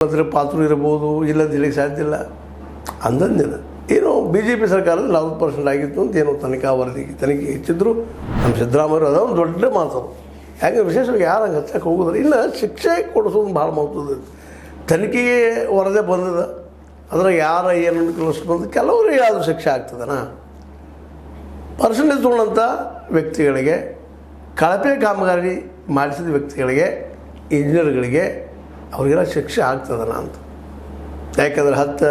ಅದರ ಪಾತ್ರ ಇರಬಹುದು ಇಲ್ಲದ ಹೇಳಿಕ್ಕೆ ಸಾಧ್ಯ ಇಲ್ಲ. ಅಂದಂದಿನ ಏನೋ ಬಿ ಜೆ ಪಿ ಸರ್ಕಾರದಲ್ಲಿ 40% ಆಗಿತ್ತು ಅಂತ ಏನೋ ತನಿಖೆ ಹೆಚ್ಚಿದ್ರು. ನಮ್ಮ ಸಿದ್ದರಾಮಯ್ಯರು ಅದೊಂದು ದೊಡ್ಡ ಮಾತು. ಯಾಕೆ ವಿಶೇಷವಾಗಿ ಯಾರು ಹಂಗೆ ಹಚ್ಚಕ್ಕೆ ಹೋಗೋದಿಲ್ಲ. ಇನ್ನು ಶಿಕ್ಷೆ ಕೊಡಿಸೋದು ಭಾಳ ಮಹತ್ವದ. ತನಿಖೆಗೆ ವರದಿ ಬಂದದ, ಅದ್ರಾಗ ಯಾರ ಏನು ಬಂದು ಕೆಲವರಿಗೆ ಯಾವುದು ಶಿಕ್ಷೆ ಆಗ್ತದನ. ಪರ್ಸೆಂಟೇಜ್ ತೊಗೊಂಡಂಥ ವ್ಯಕ್ತಿಗಳಿಗೆ, ಕಳಪೆ ಕಾಮಗಾರಿ ಮಾಡಿಸಿದ ವ್ಯಕ್ತಿಗಳಿಗೆ, ಇಂಜಿನಿಯರ್ಗಳಿಗೆ ಅವ್ರಿಗೆಲ್ಲ ಶಿಕ್ಷೆ ಆಗ್ತದನ ಅಂತ. ಯಾಕಂದರೆ 10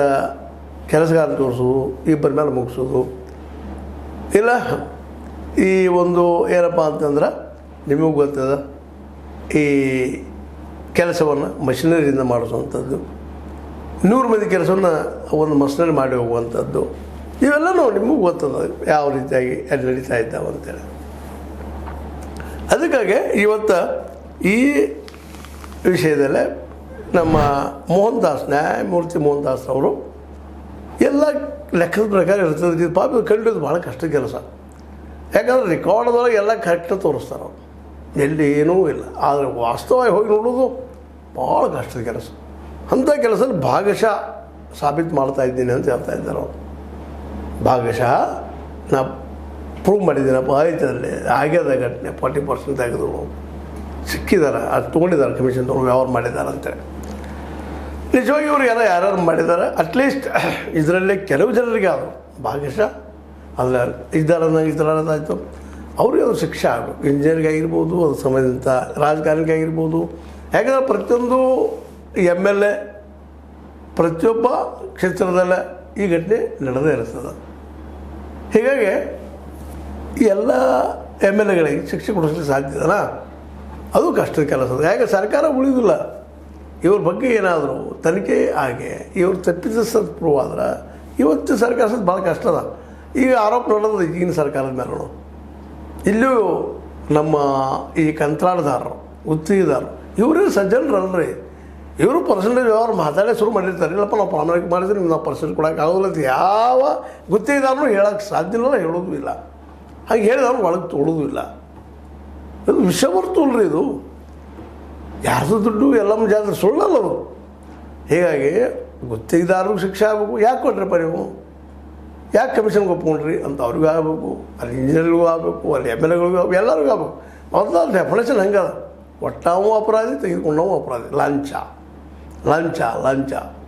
ಕೆಲಸಗಾರ ತೋರಿಸೋದು, ಇಬ್ಬರ ಮೇಲೆ ಮುಗಿಸೋದು ಇಲ್ಲ. ಈ ಒಂದು ಏನಪ್ಪ ಅಂತಂದ್ರೆ ನಿಮಗೂ ಗೊತ್ತದ, ಈ ಕೆಲಸವನ್ನು ಮಷಿನರಿಯಿಂದ ಮಾಡಿಸುವಂಥದ್ದು, 100 ಮಂದಿ ಕೆಲಸವನ್ನು ಒಂದು ಮಷಿನರಿ ಮಾಡಿ ಹೋಗುವಂಥದ್ದು, ಇವೆಲ್ಲನೂ ನಿಮಗೂ ಗೊತ್ತದ ಯಾವ ರೀತಿಯಾಗಿ ಅಲ್ಲಿ ನಡೀತಾ ಇದ್ದಾವೆ ಅಂತೇಳಿ. ಅದಕ್ಕಾಗಿ ಇವತ್ತು ಈ ವಿಷಯದಲ್ಲೇ ನಮ್ಮ ನ್ಯಾಯಮೂರ್ತಿ ಮೋಹನ್ ದಾಸ್ ಅವರು ಎಲ್ಲ ಲೆಕ್ಕದ ಪ್ರಕಾರ ಇರ್ತದೆ. ಇದು ಪಾಪ ಕಂಡಿದ್ದು ಭಾಳ ಕಷ್ಟ ಕೆಲಸ. ಯಾಕಂದ್ರೆ ರೆಕಾರ್ಡ್ದೊಳಗೆ ಎಲ್ಲ ಕರೆಕ್ಟ್ ತೋರಿಸ್ತಾರೆ ಅವರು, ಎಲ್ಲಿ ಏನೂ ಇಲ್ಲ. ಆದರೆ ವಾಸ್ತವವಾಗಿ ಹೋಗಿ ನೋಡೋದು ಭಾಳ ಕಷ್ಟದ ಕೆಲಸ. ಅಂಥ ಕೆಲಸದಲ್ಲಿ ಭಾಗಶಃ ಸಾಬೀತು ಮಾಡ್ತಾ ಇದ್ದೀನಿ ಅಂತ ಹೇಳ್ತಾ ಇದ್ದಾರೆ ಅವರು. ಭಾಗಶಃ ನಾ ಪ್ರೂವ್ ಮಾಡಿದ್ದೀನಪ್ಪ, ಆಯ್ತದಲ್ಲಿ ಆಗ್ಯದ ಘಟನೆ 40% ತೆಗೆದು ಸಿಕ್ಕಿದ್ದಾರೆ, ಅದು ತೊಗೊಂಡಿದ್ದಾರೆ ಕಮಿಷನ್ ತೊಗೊಂಡು ವ್ಯವಹಾರ ಮಾಡಿದ್ದಾರೆ ಅಂತೇಳಿ. ನಿಜವಾಗಿ ಇವರು ಯಾರ್ಯಾರು ಮಾಡಿದ್ದಾರೆ, ಅಟ್ಲೀಸ್ಟ್ ಇದರಲ್ಲೇ ಕೆಲವು ಜನರಿಗೆ ಆದರು ಭಾಗಶಃ ಅಲ್ಲ ಇದ್ದಾರದಾಯಿತು, ಅವ್ರಿಗೆ ಅದು ಶಿಕ್ಷೆ ಆಗಬೇಕು. ಇಂಜಿನಿಯರ್ಗೆ ಆಗಿರ್ಬೋದು, ಅದು ಸಂಬಂಧಿತ ರಾಜಕಾರಣಿಗೆ ಆಗಿರ್ಬೋದು. ಯಾಕಂದರೆ ಪ್ರತಿಯೊಂದು MLA ಪ್ರತಿಯೊಬ್ಬ ಕ್ಷೇತ್ರದಲ್ಲೇ ಈ ಘಟನೆ ನಡೆದೇ ಇರ್ತದೆ. ಹೀಗಾಗಿ ಎಲ್ಲ MLAಗಳಿಗೆ ಶಿಕ್ಷೆ ಕೊಡಿಸಲಿಕ್ಕೆ ಸಾಧ್ಯದಲ್ಲ, ಅದು ಕಷ್ಟದ ಕೆಲಸ. ಯಾಕೆ ಸರ್ಕಾರ ಉಳಿದಿಲ್ಲ. ಇವ್ರ ಬಗ್ಗೆ ಏನಾದರೂ ತನಿಖೆ ಆಗಿ ಇವ್ರು ತಪ್ಪಿದ ಪ್ರೂವ್ ಆದ್ರೆ ಇವತ್ತು ಸರ್ಕಾರ ಭಾಳ ಕಷ್ಟ ಅದ. ಈಗ ಆರೋಪ ನೋಡೋದು ಈಗಿನ ಸರ್ಕಾರದ ಮೇಲೆ ನೋಡು. ಇಲ್ಲೂ ನಮ್ಮ ಈ ಕಂತ್ರಾಟದಾರರು, ಗುತ್ತಿಗೆದಾರರು ಇವರೇ ಸಜ್ಜನರಲ್ರಿ. ಇವರು ಪರ್ಸೆಂಟೇಜ್ ವ್ಯವಹಾರ ಮಾತಾಡೇ ಶುರು ಮಾಡಿರ್ತಾರೆ. ಇಲ್ಲಪ್ಪ ನಾವು ಪ್ರಾಮಾಣಿಕ ಮಾಡಿದ್ರೆ ನಾವು ಪರ್ಸೆಂಟ್ ಕೊಡೋಕೆ ಆಗೋದಿಲ್ಲ ಅಂತ ಯಾವ ಗುತ್ತಿಗೆದಾರನು ಹೇಳೋಕ್ಕೆ ಸಾಧ್ಯ ಇಲ್ಲ, ಹೇಳೋದು ಇಲ್ಲ. ಹಾಗೆ ಹೇಳಿದವ್ರು ಒಳಗೆ ತೊಳೋದು ಇಲ್ಲ. ಇದು ವಿಷವರ್ತೂಲ್ರಿ. ಇದು ಯಾರ್ದು ದುಡ್ಡು ಎಲ್ಲಮ್ಮ ಜಾತ್ರೆ ಸುಳ್ಳಲ್ಲ ಅದು. ಹೀಗಾಗಿ ಗುತ್ತಿಗೆದಾರರಿಗೆ ಶಿಕ್ಷೆ ಆಗಬೇಕು. ಯಾಕೆ ಕೊಟ್ರಪ್ಪ ನೀವು, ಯಾಕೆ ಕಮಿಷನ್ಗೆ ಒಪ್ಕೊಂಡ್ರಿ ಅಂತ ಅವ್ರಿಗೂ ಆಗಬೇಕು, ಅಲ್ಲಿ ಇಂಜಿನಿಯರ್ಗೂ ಆಗಬೇಕು, ಅಲ್ಲಿ MLAಗಳಿಗೂ ಆಗಬೇಕು, ಎಲ್ಲರಿಗೂ ಆಗಬೇಕು. ಮೊದಲ ಡೆಫಿನೇಷನ್ ಹಂಗದ. ಒಟ್ಟಾವು ಅಪರಾಧಿ, ತೆಗೆದುಕೊಂಡವು ಅಪರಾಧಿ. ಲಂಚ